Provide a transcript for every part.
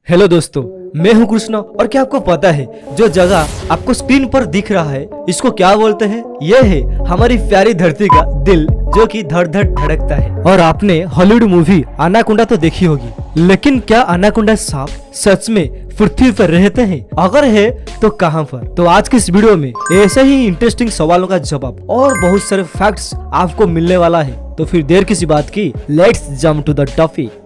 Hello दोस्तों, मैं हूं कृष्ण। और क्या आपको पता है जो जगह आपको स्क्रीन पर दिख रहा है इसको क्या बोलते हैं? यह है हमारी प्यारी धरती का दिल, जो कि धड़ धड़ धड़कता है। और आपने हॉलीवुड मूवी एनाकोंडा तो देखी होगी, लेकिन क्या एनाकोंडा सांप सच में पृथ्वी पर रहते हैं? अगर है तो कहां पर? तो आज की इस वीडियो में ऐसे ही इंटरेस्टिंग सवालों का जवाब और बहुत सारे फैक्ट्स आपको मिलने वाला है। तो फिर देर किसी बात की, let's jump to the topic.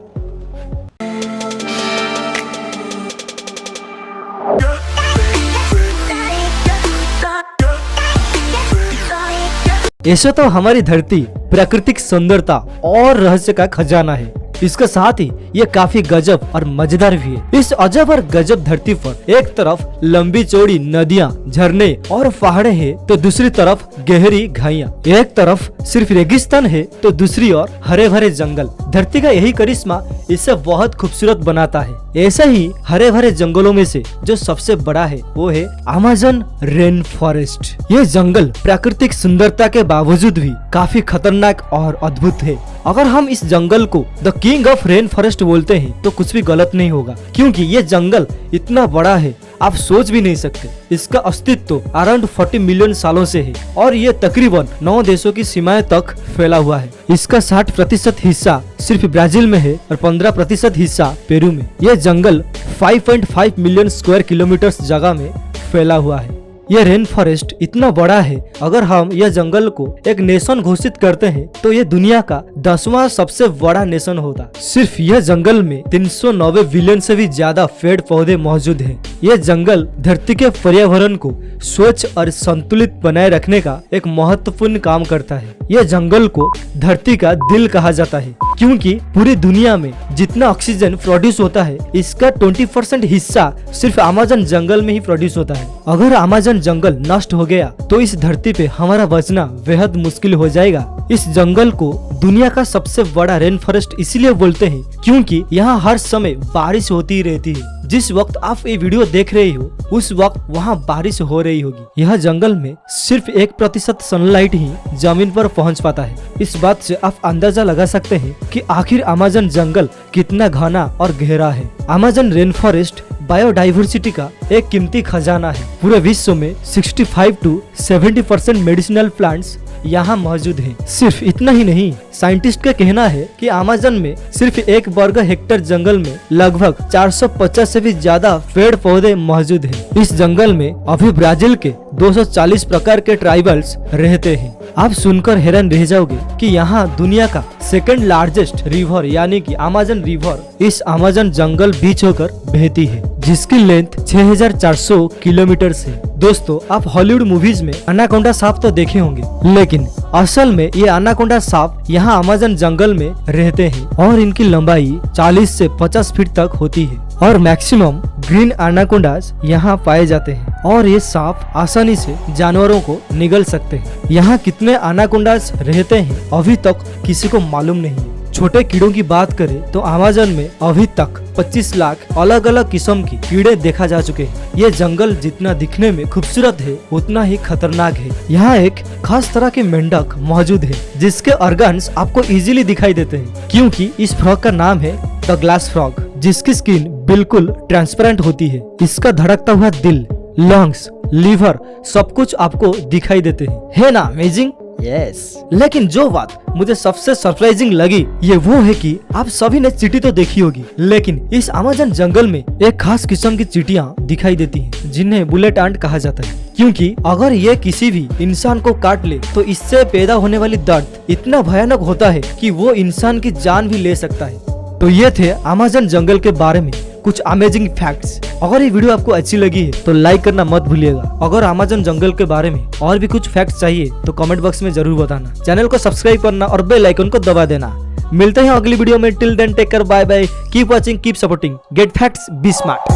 ऐसे तो हमारी धरती प्राकृतिक सुंदरता और रहस्य का खजाना है। इसके साथ ही ये काफी गजब और मजेदार भी है। इस अजब और गजब धरती पर एक तरफ लंबी चौड़ी नदियां, झरने और पहाड़े हैं, तो दूसरी तरफ गहरी घाइयां। एक तरफ सिर्फ रेगिस्तान है तो दूसरी ओर हरे भरे जंगल। धरती का यही करिश्मा इसे बहुत खूबसूरत बनाता है। ऐसे ही हरे भरे जंगलों में से जो सबसे बड़ा है वो है अमेज़न रेन फॉरेस्ट। ये जंगल प्राकृतिक सुंदरता के बावजूद भी काफी खतरनाक और अद्भुत है। अगर हम इस जंगल को the king of rain forest बोलते हैं तो कुछ भी गलत नहीं होगा, क्योंकि ये जंगल इतना बड़ा है आप सोच भी नहीं सकते। इसका अस्तित्व अराउंड 40 मिलियन सालों से है और ये तकरीबन 9 देशों की सीमाएं तक फैला हुआ है। इसका 60% हिस्सा सिर्फ ब्राजील में है और 15% हिस्सा पेरू में। यह जंगल 5.5 मिलियन स्क्वायर किलोमीटर जगह में फैला हुआ है। यह रेन फॉरेस्ट इतना बड़ा है, अगर हम यह जंगल को एक नेशन घोषित करते हैं तो यह दुनिया का 10वां सबसे बड़ा नेशन होता। सिर्फ यह जंगल में 390 बिलियन से भी ज्यादा पेड़ पौधे मौजूद हैं। यह जंगल धरती के पर्यावरण को स्वच्छ और संतुलित बनाए रखने का एक महत्वपूर्ण काम करता है। यह जंगल को धरती का दिल कहा जाता है, क्योंकि पूरी दुनिया में जितना ऑक्सीजन प्रोड्यूस होता है इसका 20% हिस्सा सिर्फ अमेज़न जंगल में ही प्रोड्यूस होता है। अगर अमेज़न जंगल नष्ट हो गया तो इस धरती पे हमारा बचना बेहद मुश्किल हो जाएगा। इस जंगल को दुनिया का सबसे बड़ा रेन फॉरेस्ट इसलिए बोलते हैं क्योंकि यहाँ हर समय बारिश होती रहती है। जिस वक्त आप ये वीडियो देख रहे हो उस वक्त वहाँ बारिश हो रही होगी। यह जंगल में सिर्फ 1% सनलाइट ही जमीन पर पहुँच पाता है। इस बात से आप अंदाजा लगा सकते हैं कि आखिर अमेज़न जंगल कितना घना और गहरा है। अमेज़न रेन फॉरेस्ट बायोडाइवर्सिटी का एक कीमती खजाना है। पूरे विश्व में 65 to 70% मेडिसिनल प्लांट्स यहाँ मौजूद है। सिर्फ इतना ही नहीं, साइंटिस्ट का कहना है कि अमेज़न में सिर्फ 1 वर्ग हेक्टेयर जंगल में लगभग 450 से भी ज्यादा पेड़ पौधे मौजूद हैं। इस जंगल में अभी ब्राजील के 240 प्रकार के ट्राइबल्स रहते हैं। आप सुनकर हैरान रह जाओगे कि यहाँ दुनिया का सेकंड लार्जेस्ट रिवर यानी कि अमेज़न रिवर इस अमेज़न जंगल बीच होकर बहती है, जिसकी लेंथ 6400 किलोमीटर है। दोस्तों, आप हॉलीवुड मूवीज में एनाकोंडा सांप तो देखे होंगे, लेकिन असल में ये एनाकोंडा सांप यहाँ अमेज़न जंगल में रहते हैं और इनकी लंबाई 40 से 50 फीट तक होती है और मैक्सिमम ग्रीन एनाकोंडास यहाँ पाए जाते हैं और ये सांप आसानी से जानवरों को निगल सकते हैं। यहाँ कितने एनाकोंडास रहते हैं अभी तक किसी को मालूम नहीं है। छोटे कीड़ों की बात करें तो अमेज़न में अभी तक 25 लाख अलग अलग किस्म की कीड़े देखा जा चुके हैं। ये जंगल जितना दिखने में खूबसूरत है उतना ही खतरनाक है। यहाँ एक खास तरह के मेंढक मौजूद है जिसके ऑर्गन्स आपको इजीली दिखाई देते हैं, क्योंकि इस फ्रॉग का नाम है द ग्लास फ्रॉग, जिसकी स्किन बिल्कुल ट्रांसपेरेंट होती है। इसका धड़कता हुआ दिल, लंग्स, लीवर सब कुछ आपको दिखाई देते हैं। है ना अमेजिंग? यस। लेकिन जो बात मुझे सबसे सरप्राइजिंग लगी ये वो है कि आप सभी ने चींटी तो देखी होगी, लेकिन इस अमेज़न जंगल में एक खास किस्म की चींटियां दिखाई देती हैं जिन्हें बुलेट आंट कहा जाता है, क्योंकि अगर ये किसी भी इंसान को काट ले तो इससे पैदा होने वाली दर्द इतना भयानक होता है कि वो इंसान की जान भी ले सकता है। तो ये थे अमेज़न जंगल के बारे में कुछ अमेजिंग फैक्ट्स। अगर ये वीडियो आपको अच्छी लगी है तो लाइक करना मत भूलिएगा। अगर अमेज़न जंगल के बारे में और भी कुछ फैक्ट्स चाहिए तो कमेंट बॉक्स में जरूर बताना। चैनल को सब्सक्राइब करना और बेल आइकन को दबा देना। मिलते हैं अगली वीडियो में। Till then take care, bye bye, keep watching, keep supporting, get facts, be smart.